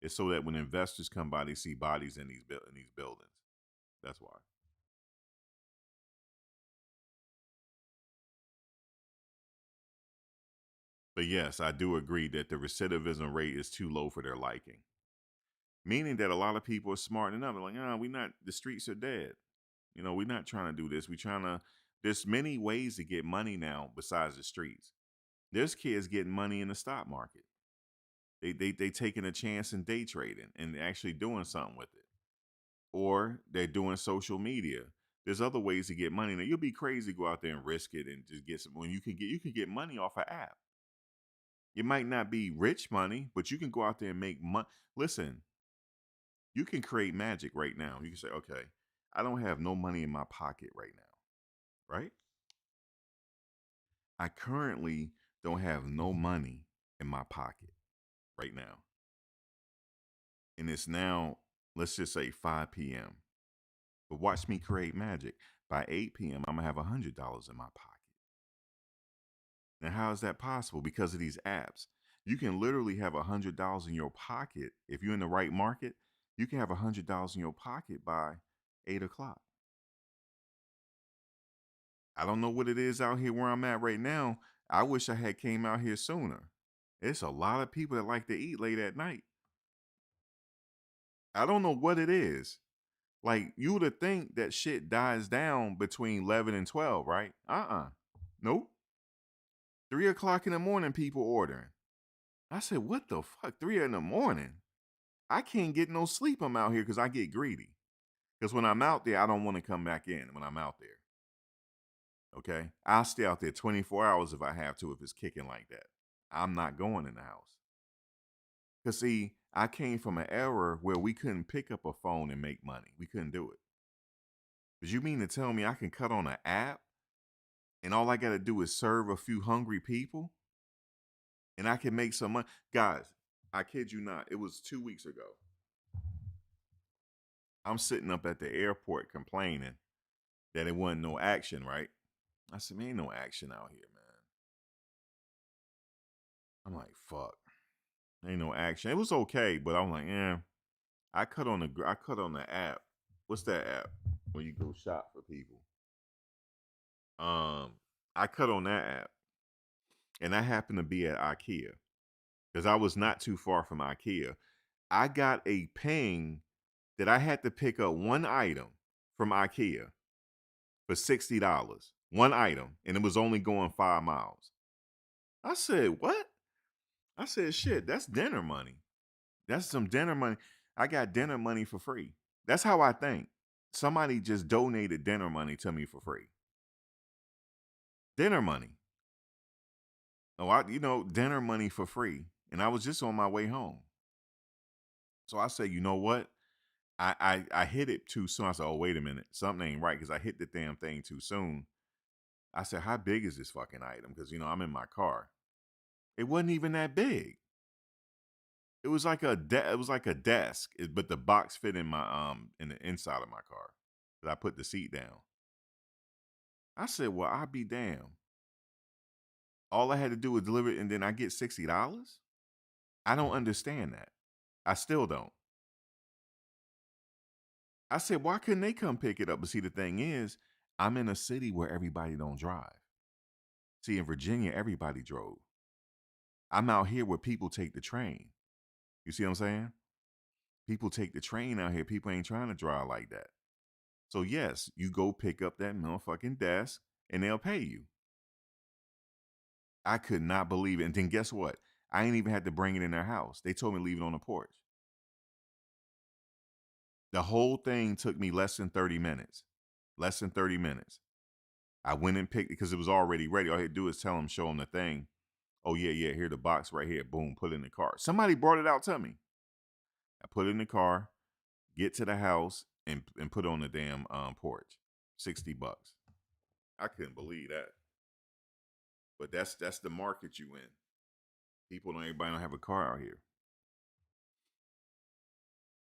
is so that when investors come by, they see bodies in these buildings. That's why. But yes, I do agree that the recidivism rate is too low for their liking. Meaning that a lot of people are smart enough. They're like, the streets are dead. We're not trying to do this. There's many ways to get money now besides the streets. There's kids getting money in the stock market. They taking a chance in day trading and actually doing something with it. Or they're doing social media. There's other ways to get money. Now you'll be crazy to go out there and risk it and just get some. When you can get money off an app. It might not be rich money, but you can go out there and make money. Listen, you can create magic right now. You can say, okay, I don't have no money in my pocket right now, right? I currently don't have no money in my pocket right now. And it's now, let's just say 5 p.m. But watch me create magic. By 8 p.m., I'm going to have $100 in my pocket. Now, how is that possible? Because of these apps. You can literally have $100 in your pocket. If you're in the right market, you can have $100 in your pocket by 8 o'clock. I don't know what it is out here where I'm at right now. I wish I had came out here sooner. It's a lot of people that like to eat late at night. I don't know what it is. Like, you would have think that shit dies down between 11 and 12, right? Nope. 3 o'clock in the morning, people ordering. I said, what the fuck? 3 in the morning? I can't get no sleep. I'm out here because I get greedy. Because when I'm out there, I don't want to come back in when I'm out there. Okay? I'll stay out there 24 hours if I have to, if it's kicking like that. I'm not going in the house. Because, see, I came from an era where we couldn't pick up a phone and make money. We couldn't do it. But you mean to tell me I can cut on an app and all I got to do is serve a few hungry people and I can make some money? Guys, I kid you not. It was 2 weeks ago. I'm sitting up at the airport complaining that it wasn't no action, right? I said, man, ain't no action out here, man. I'm like, fuck. Ain't no action. It was okay, but I'm like, I cut on the app. What's that app where you go shop for people? I cut on that app, and I happened to be at IKEA because I was not too far from IKEA. I got a ping that I had to pick up one item from IKEA for $60. One item, and it was only going 5 miles. I said, what? I said, shit, that's dinner money. That's some dinner money. I got dinner money for free. That's how I think. Somebody just donated dinner money to me for free. Dinner money. Oh, dinner money for free. and I was just on my way home. So I said, you know what? I hit it too soon. I said, oh, wait a minute. Something ain't right because I hit the damn thing too soon. I said, how big is this fucking item? Because, I'm in my car. It wasn't even that big. It was like a desk, but the box fit in my in the inside of my car. But I put the seat down. I said, well, I'll be damned. All I had to do was deliver it and then I get $60? I don't understand that. I still don't. I said, why couldn't they come pick it up? But see, the thing is, I'm in a city where everybody don't drive. See, in Virginia, everybody drove. I'm out here where people take the train. You see what I'm saying? People take the train out here. People ain't trying to drive like that. So yes, you go pick up that motherfucking desk and they'll pay you. I could not believe it. And then guess what? I ain't even had to bring it in their house. They told me to leave it on the porch. The whole thing took me less than 30 minutes. Less than 30 minutes. I went and picked it because it was already ready. All I had to do is tell them, show them the thing. Oh, yeah, here, the box right here. Boom, put it in the car. Somebody brought it out to me. I put it in the car, get to the house, and put it on the damn porch. $60. I couldn't believe that. But that's the market you in. Everybody don't have a car out here.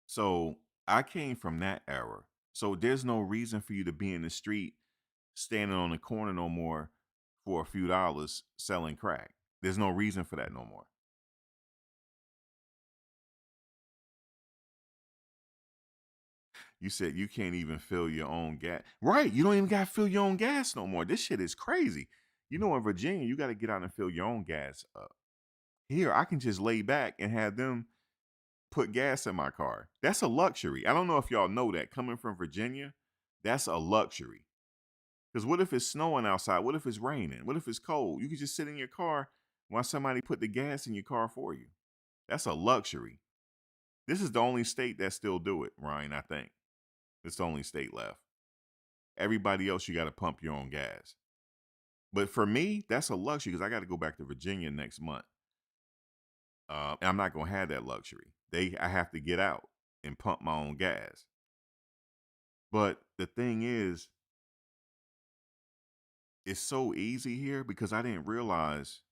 So I came from that era. So there's no reason for you to be in the street standing on the corner no more for a few dollars selling crack. There's no reason for that no more. You said you can't even fill your own gas. Right. You don't even got to fill your own gas no more. This shit is crazy. In Virginia, you got to get out and fill your own gas up. Here, I can just lay back and have them put gas in my car. That's a luxury. I don't know if y'all know that. Coming from Virginia, that's a luxury. Because what if it's snowing outside? What if it's raining? What if it's cold? You can just sit in your car while somebody put the gas in your car for you. That's a luxury. This is the only state that still do it, Ryan, I think. It's the only state left. Everybody else, you got to pump your own gas. But for me, that's a luxury because I got to go back to Virginia next month. And I'm not going to have that luxury. I have to get out and pump my own gas. But the thing is, it's so easy here because I didn't realize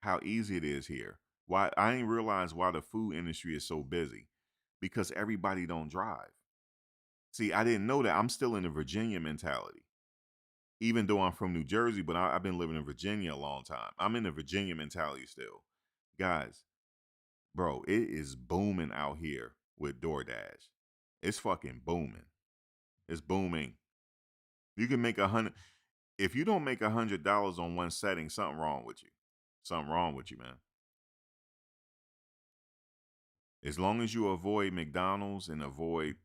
how easy it is here. Why I didn't realize why the food industry is so busy because everybody don't drive. See, I didn't know that. I'm still in the Virginia mentality, even though I'm from New Jersey, but I've been living in Virginia a long time. I'm in the Virginia mentality still. Guys, bro, it is booming out here with DoorDash. It's fucking booming. It's booming. You can make $100. If you don't make $100 on one setting, something wrong with you. Something wrong with you, man. As long as you avoid McDonald's and avoid,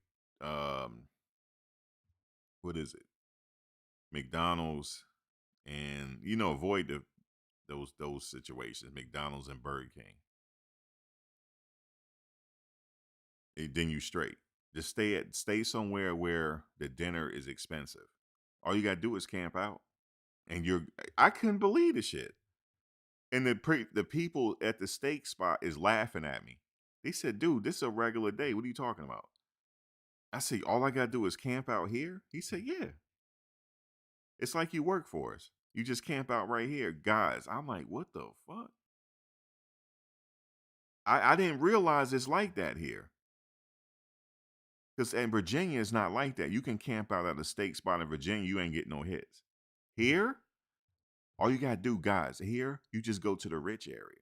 what is it? McDonald's and avoid those situations, McDonald's and Burger King. Then you straight. Just stay somewhere where the dinner is expensive. All you gotta do is camp out, and I couldn't believe the shit. And the people at the steak spot is laughing at me. They said, "Dude, this is a regular day. What are you talking about?" I said, "All I gotta do is camp out here." He said, "Yeah. It's like you work for us. You just camp out right here, guys." I'm like, "What the fuck?" I didn't realize it's like that here. Because in Virginia, it's not like that. You can camp out at a steak spot in Virginia, you ain't getting no hits. Here, all you gotta do, guys, here, you just go to the rich area.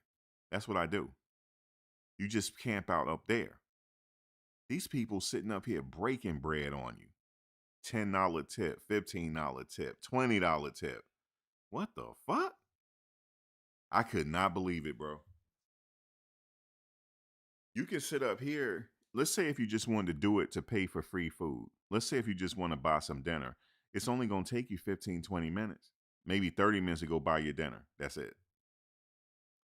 That's what I do. You just camp out up there. These people sitting up here breaking bread on you. $10 tip, $15 tip, $20 tip. What the fuck? I could not believe it, bro. You can sit up here. Let's say if you just wanted to do it to pay for free food. Let's say if you just want to buy some dinner. It's only going to take you 15, 20 minutes. Maybe 30 minutes to go buy your dinner. That's it.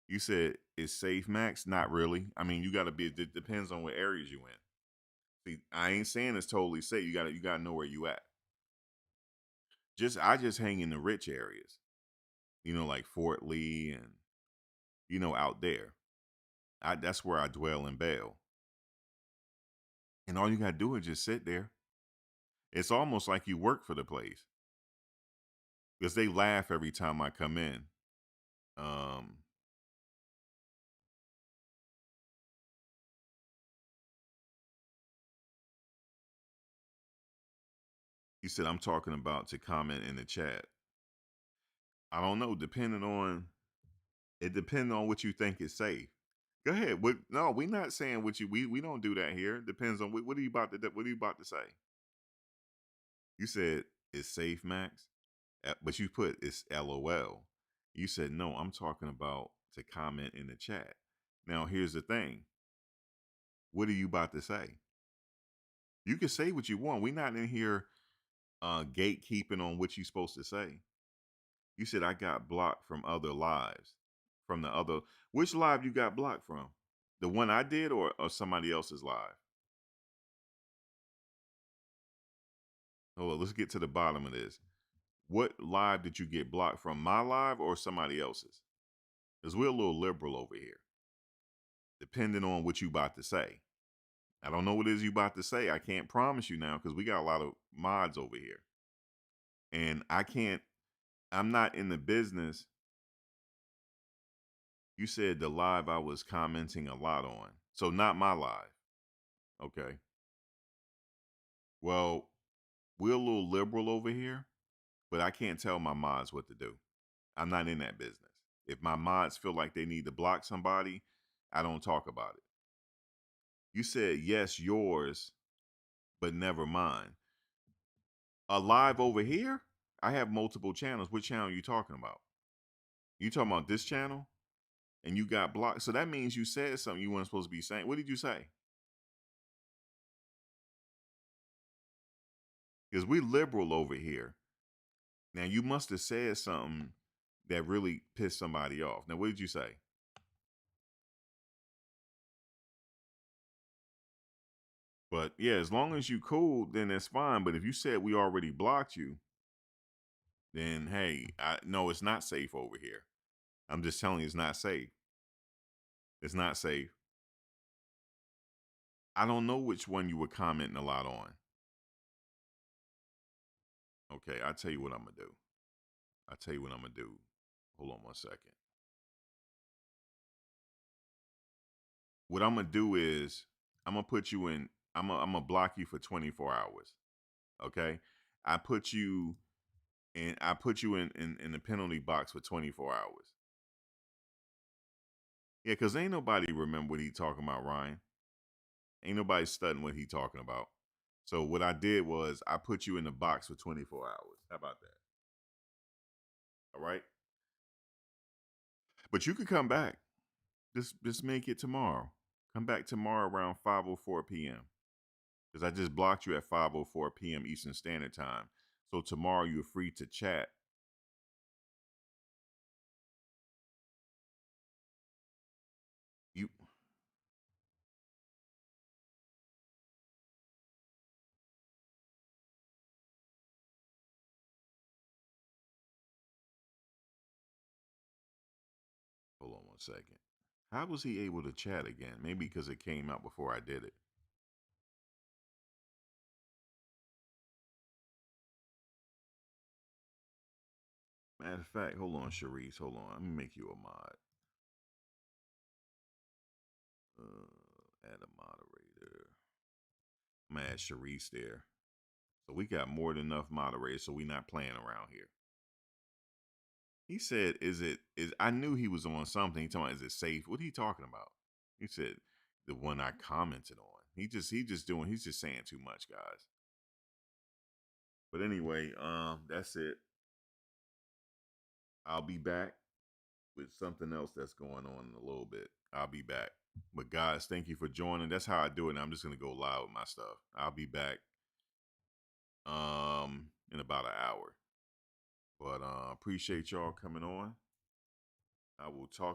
You said it's safe, Max? Not really. I mean, you got to be, it depends on what areas you in. See, I ain't saying it's totally safe. You got to know where you at. I just hang in the rich areas. Like Fort Lee and, out there. That's where I dwell and bail. And all you gotta do is just sit there. It's almost like you work for the place because they laugh every time I come in. Um, he said, I'm talking about to comment in the chat. I don't know, it depends on what you think is safe. Go ahead. No, we're not saying what we don't do that here. It depends on what are you about to say? You said it's safe, Max, but you put it's LOL. You said no, I'm talking about to comment in the chat. Now here's the thing. What are you about to say? You can say what you want. We're not in here gatekeeping on what you're supposed to say. You said I got blocked from other lives. From the other, which live you got blocked from? The one I did or somebody else's live? Hold on, let's get to the bottom of this. What live did you get blocked from? My live or somebody else's? Because we're a little liberal over here, depending on what you about to say. I don't know what it is you about to say. I can't promise you now because we got a lot of mods over here. And I'm not in the business. You said the live I was commenting a lot on. So not my live. Okay. Well, we're a little liberal over here, but I can't tell my mods what to do. I'm not in that business. If my mods feel like they need to block somebody, I don't talk about it. You said yes, yours, but never mine. A live over here? I have multiple channels. What channel are you talking about? You talking about this channel? And you got blocked. So that means you said something you weren't supposed to be saying. What did you say? Because we liberal over here. Now you must have said something that really pissed somebody off. Now what did you say? But yeah, as long as you cool, then that's fine. But if you said we already blocked you, then hey, no, it's not safe over here. I'm just telling you, it's not safe. It's not safe. I don't know which one you were commenting a lot on. Okay, I'll tell you what I'm gonna do. I'll tell you what I'm gonna do. Hold on one second. What I'm gonna do is I'm gonna put you in. I'm gonna block you for 24 hours. Okay, I put you in the penalty box for 24 hours. Yeah, cause ain't nobody remember what he talking about, Ryan. Ain't nobody studying what he talking about. So what I did was I put you in the box for 24 hours. How about that? All right. But you could come back. Just make it tomorrow. Come back tomorrow around 5:04 p.m. Because I just blocked you at 5:04 p.m. Eastern Standard Time. So tomorrow you're free to chat. You hold on one second. How was he able to chat again? Maybe because it came out before I did it. Matter of fact, hold on, Sharice. Hold on. Let me make you a mod. Add a moderator. I'm gonna add Sharice there. So we got more than enough moderators, so we not playing around here. He said, is I knew he was on something. He talking about, is it safe? What are you talking about? He said, the one I commented on. He's just saying too much, guys. But anyway, that's it. I'll be back with something else that's going on in a little bit. I'll be back. But guys, thank you for joining. That's how I do it. I'm just gonna go live with my stuff. I'll be back in about an hour. But appreciate y'all coming on. I will talk